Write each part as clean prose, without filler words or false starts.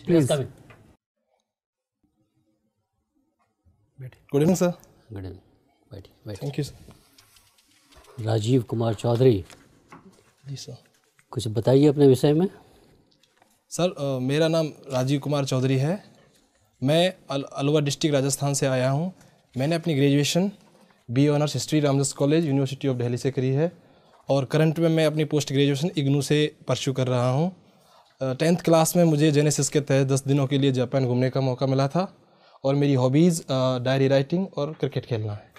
Please. Good evening sir. Good evening, बैठिए। Thank you sir. Rajeev Kumar Chaudhary, जी sir. कुछ बताइए अपने विषय में। सर मेरा नाम राजीव कुमार चौधरी है। मैं अलवर डिस्ट्रिक्ट राजस्थान से आया हूँ। मैंने अपनी graduation B honours history Ramdas college university of Delhi से करी है और करंट में मैं अपनी पोस्ट ग्रेजुएशन इग्नू से परस्यू कर रहा हूँ। 10th क्लास में मुझे जेनेसिस के तहत 10 दिनों के लिए जापान घूमने का मौका मिला था और मेरी हॉबीज़ डायरी राइटिंग और क्रिकेट खेलना है।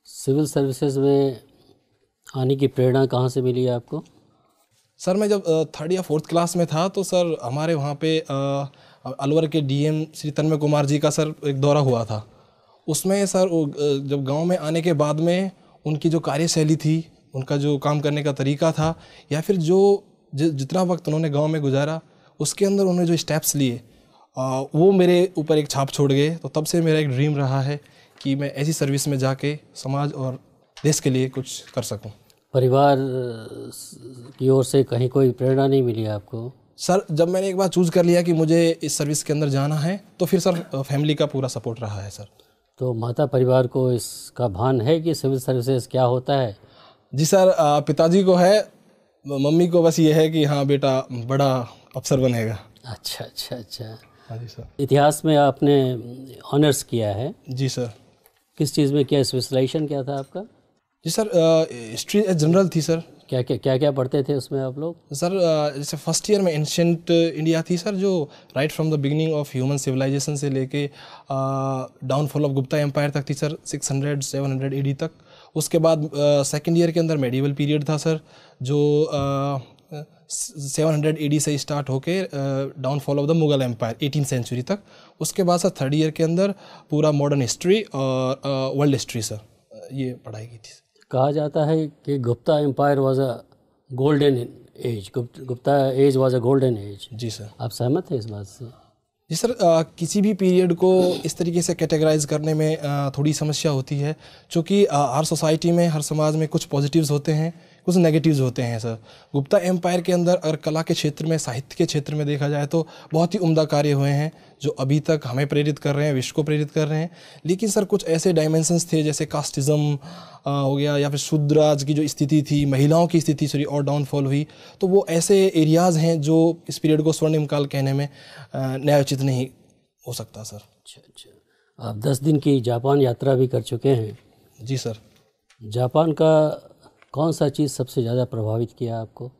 सिविल सर्विसेज में आने की प्रेरणा कहाँ से मिली है आपको? सर मैं जब 3rd या 4th क्लास में था तो सर हमारे वहाँ पे अलवर के डीएम श्री तन्मय कुमार जी का सर एक दौरा हुआ था। उसमें सर जब गांव में आने के बाद में उनकी जो कार्यशैली थी, उनका जो काम करने का तरीका था या फिर जितना वक्त उन्होंने गांव में गुजारा उसके अंदर उन्होंने जो स्टेप्स लिए वो मेरे ऊपर एक छाप छोड़ गए। तो तब से मेरा एक ड्रीम रहा है कि मैं ऐसी सर्विस में जाके समाज और देश के लिए कुछ कर सकूं। परिवार की ओर से कहीं कोई प्रेरणा नहीं मिली आपको? सर जब मैंने एक बार चूज़ कर लिया कि मुझे इस सर्विस के अंदर जाना है तो फिर सर फैमिली का पूरा सपोर्ट रहा है सर। तो माता परिवार को इसका भान है कि सिविल सर्विसेज क्या होता है? जी सर, पिताजी को है, मम्मी को बस ये है कि हाँ बेटा बड़ा अफसर बनेगा। अच्छा। हाँ जी सर। इतिहास में आपने ऑनर्स किया है? जी सर। किस चीज़ में किया, स्पेशलाइजेशन क्या था आपका? जी सर, हिस्ट्री जनरल थी सर। क्या पढ़ते थे उसमें आप लोग? सर जैसे फर्स्ट ईयर में एंशिएंट इंडिया थी सर, जो right from the beginning of human civilisation से लेके डाउनफॉल ऑफ गुप्ता एम्पायर तक थी सर, 600-700 AD तक। उसके बाद सेकेंड ईयर के अंदर मेडिवल पीरियड था सर, जो 700 AD से स्टार्ट होके downfall of the Mughal empire 18th century तक। उसके बाद सर थर्ड ईयर के अंदर पूरा मॉडर्न हिस्ट्री और वर्ल्ड हिस्ट्री सर ये पढ़ाई की थी। कहा जाता है कि Gupta empire was a golden age, Gupta age was a golden age. जी सर। आप सहमत हैं इस बात से? जी सर, किसी भी पीरियड को इस तरीके से कैटेगराइज करने में थोड़ी समस्या होती है, क्योंकि हर सोसाइटी में, हर समाज में कुछ पॉजिटिव्स होते हैं, कुछ नेगेटिव्स होते हैं सर। गुप्ता एम्पायर के अंदर अगर कला के क्षेत्र में, साहित्य के क्षेत्र में देखा जाए तो बहुत ही उम्दा कार्य हुए हैं जो अभी तक हमें प्रेरित कर रहे हैं, विश्व को प्रेरित कर रहे हैं। लेकिन सर कुछ ऐसे डायमेंशंस थे जैसे कास्टिज़म हो गया या फिर शूद्राज की जो स्थिति थी, महिलाओं की स्थिति सॉरी और डाउनफॉल हुई, तो वो ऐसे एरियाज़ हैं जो इस पीरियड को स्वर्णिम काल कहने में न्यायोचित नहीं हो सकता सर। अच्छा। आप 10 दिन की जापान यात्रा भी कर चुके हैं। जी सर। जापान का कौन सा चीज़ सबसे ज़्यादा प्रभावित किया आपको?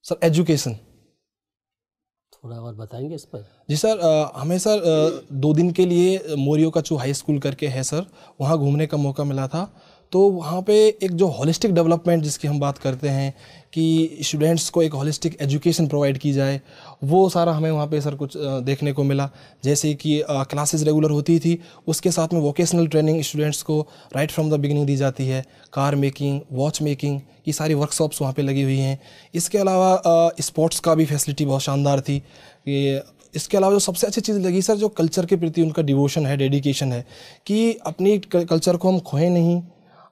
Sir education. थोड़ा और बताएंगे इस पर? जी सर, हमें सर 2 दिन के लिए मोरियोकाचू हाई स्कूल करके है सर, वहाँ घूमने का मौका मिला था। तो वहाँ पे एक जो होलिस्टिक डेवलपमेंट जिसकी हम बात करते हैं कि स्टूडेंट्स को एक होलिस्टिक एजुकेशन प्रोवाइड की जाए, वो सारा हमें वहाँ पे सर कुछ देखने को मिला। जैसे कि क्लासेस रेगुलर होती थी, उसके साथ में वोकेशनल ट्रेनिंग स्टूडेंट्स को राइट फ्रॉम द बिगिनिंग दी जाती है। कार मेकिंग, वॉच मेकिंग, ये सारी वर्कशॉप्स वहाँ पे लगी हुई हैं। इसके अलावा स्पोर्ट्स का भी फैसिलिटी बहुत शानदार थी। इसके अलावा जो सबसे अच्छी चीज़ लगी सर, जो कल्चर के प्रति उनका डिवोशन है, डेडिकेशन है कि अपनी कल्चर को हम खोएं नहीं,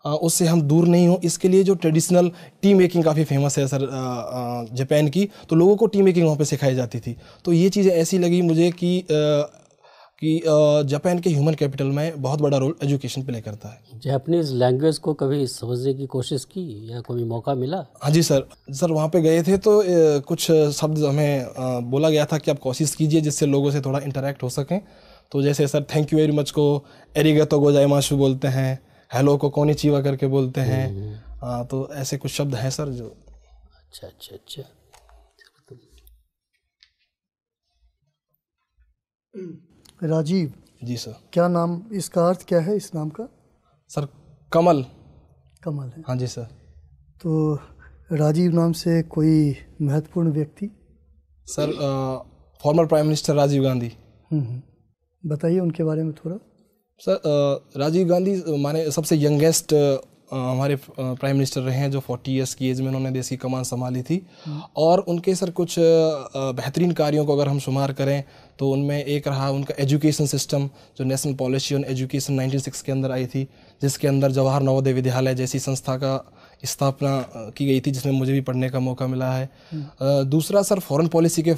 उससे हम दूर नहीं हो। इसके लिए जो ट्रेडिशनल टी मेकिंग काफ़ी फेमस है सर जापान की, तो लोगों को टी मेकिंग वहाँ पे सिखाई जाती थी। तो ये चीज़ें ऐसी लगी मुझे कि जापान के ह्यूमन कैपिटल में बहुत बड़ा रोल एजुकेशन प्ले करता है। जापानीज़ लैंग्वेज को कभी समझने की कोशिश की या कोई मौका मिला? हाँ जी सर। वहाँ पे गए थे तो कुछ शब्द हमें बोला गया था कि आप कोशिश कीजिए जिससे लोगों से थोड़ा इंटरेक्ट हो सकें। तो जैसे sir thank you very much को एरिगातो गोजाइमाशु बोलते हैं, हेलो को कोनिचिवा करके बोलते हैं। तो ऐसे कुछ शब्द हैं सर जो। अच्छा। राजीव जी सर। क्या नाम, इसका अर्थ क्या है इस नाम का? सर कमल। कमल है। हाँ जी सर। तो राजीव नाम से कोई महत्वपूर्ण व्यक्ति? Sir former prime minister Rajiv Gandhi. बताइए उनके बारे में थोड़ा। सर राजीव गांधी माने सबसे यंगेस्ट हमारे प्राइम मिनिस्टर रहे हैं जो 40 ईयर्स की एज में उन्होंने देश की कमान संभाली थी। और उनके सर कुछ बेहतरीन कार्यों को अगर हम शुमार करें तो उनमें एक रहा उनका एजुकेशन सिस्टम, जो नेशनल पॉलिसी ऑन एजुकेशन 1906 के अंदर आई थी, जिसके अंदर जवाहर नवोदय विद्यालय जैसी संस्था का स्थापना की गई थी, जिसमें मुझे भी पढ़ने का मौका मिला है। दूसरा सर फॉरेन पॉलिसी के